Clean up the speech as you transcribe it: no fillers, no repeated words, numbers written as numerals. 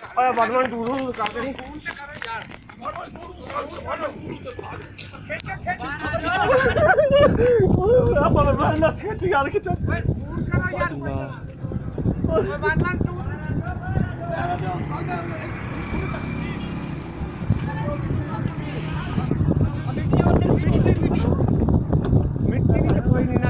ਓਏ ਬਦਮਾਨ ਦੂਰ ਹੋ ਕਰ ਦੇਣੀ ਆਪਾਂ ਬਦਮਾਨ ਨਾ ਛੇਤੀ ਯਾਰ ਕਿਤੇ ਓਏ ਦੂਰ ਕਰਾ ਯਾਰ ਓਏ ਬਦਮਾਨ ਤੂੰ ਮਿੱਟੀ ਨਹੀਂ ਕੋਈ ਨਹੀਂ ਨਾ